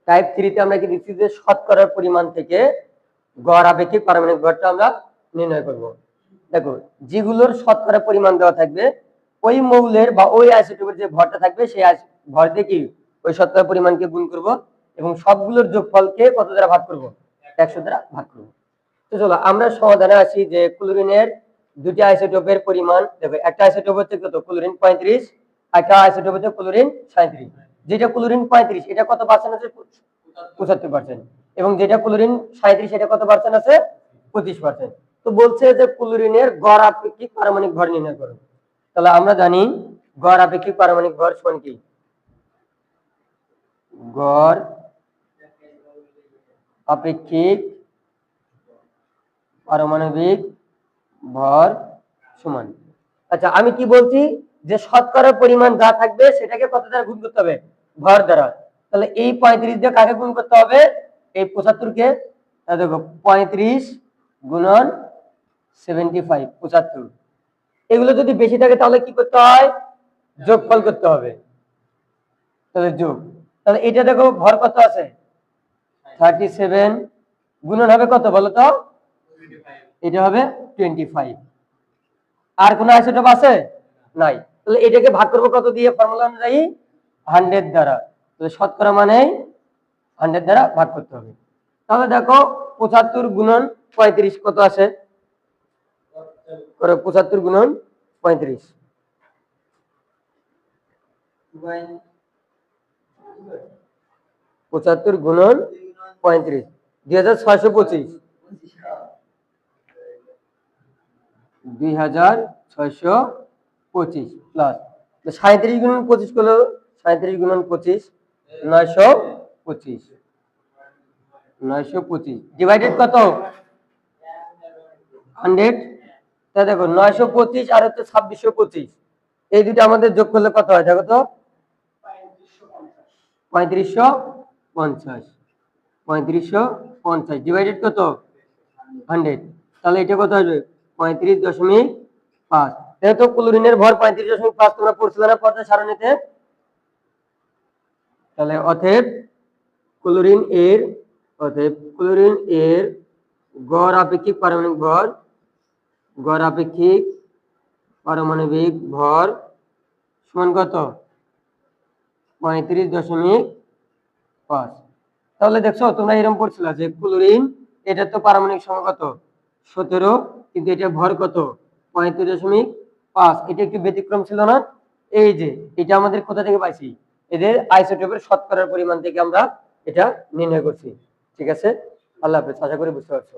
Type 3 তে আমরা কি দিচ্ছি যে শতকরার পরিমাণ থেকে গড় আপেক্ষিক পারমাণবিক ভরটা আমরা নির্ণয় করব। দেখো যেগুলোর শতকরা পরিমাণ দেওয়া থাকবে ওই মৌলের বা ওই আইসোটোপের যে ভরটা থাকবে সেই ভর দিয়ে কি ওই শতকরা পরিমাণকে গুণ করব এবং সবগুলোর যোগফলকে কত দ্বারা ভাগ করব 100 দ্বারা ভাগ করব। তো চলো আমরা সমাধানে আসি যে ক্লোরিনের দুটি আইসোটোপের পরিমাণ দেখো একটা আইসোটোপ হচ্ছে কত ক্লোরিন 35 একটা আইসোটোপ হচ্ছে ক্লোরিন 37 যেটা ক্লোরিন 35 এটা কত পার্সেন্ট আছে 75% এবং যেটা ক্লোরিন 37 এটা কত পার্সেন্ট আছে 25%। তো বলছে যে ক্লোরিনের গড় আপেক্ষিক পারমাণবিক ভর নির্ণয় করো। তাহলে আমরা জানি গড় আপেক্ষিক পারমাণবিক ভর সমান কি গড় আপেক্ষিক পারমাণবিক ভর সমান। আচ্ছা আমি কি বলছি যে শতকরার পরিমাণ যা থাকবে সেটাকে কত দ্বারা গুণ করতে হবে ভর দ্বারা। তাহলে এই 35 দিয়ে কাকে গুণ করতে হবে এই 75 কে। দেখো 35 গুণন 75 75 এগুলো যদি বেশি থাকে তাহলে কি করতে হয় যোগফল করতে হবে। তাহলে যোগ তাহলে এটা দেখো ভর কত আছে 37 গুণন হবে কত বলো তো এটা হবে 25। আর কোন আইসোটোপ আছে নাই। তাহলে এটাকে ভাগ করব কত দিয়ে ফর্মুলা অনুযায়ী 100 দ্বারা। তাহলে শতকরা মানে 100 দ্বারা ভাগ করতে হবে। তাহলে দেখো 75 গুণন 35 কত আসে করো 75 গুণন 35 75 গুণন 35 2625 2625 প্লাস 37 গুণন 25 করলো 37 গুণন 25 925 925 ডিভাইডেড কত 100। তা দেখো 925 আর হচ্ছে 2625 এই দুটো আমাদের যোগ করলে কত হয় দেখো তো 3550 3550 ডিভাইডেড কত 100। তাহলে এটা কত আসবে 35.5। যেহেতু ক্লোরিনের ভর 35.5 তোমরা পড়ছিলে না পর্যায় সারণীতে। তাহলে অতএব ক্লোরিন এর গড় আপেক্ষিক পারমাণবিক ভর সমান কত 35.5। তাহলে দেখছো তোমরা এরকম পড়ছিলা যে ক্লোরিন এটা তো পারমাণবিক সংখ্যা কত 17 কিন্তু এটা ভর কত 35.5। এটা একটু ব্যতিক্রম ছিল না। এই যে এটা আমাদের কোথা থেকে পাইছি এদের আইসোটোপের শতকরার পরিমাণ থেকে আমরা এটা নির্ণয় করছি। ঠিক আছে আল্লাহ হাফেজ আশা করি বুঝতে পারছো।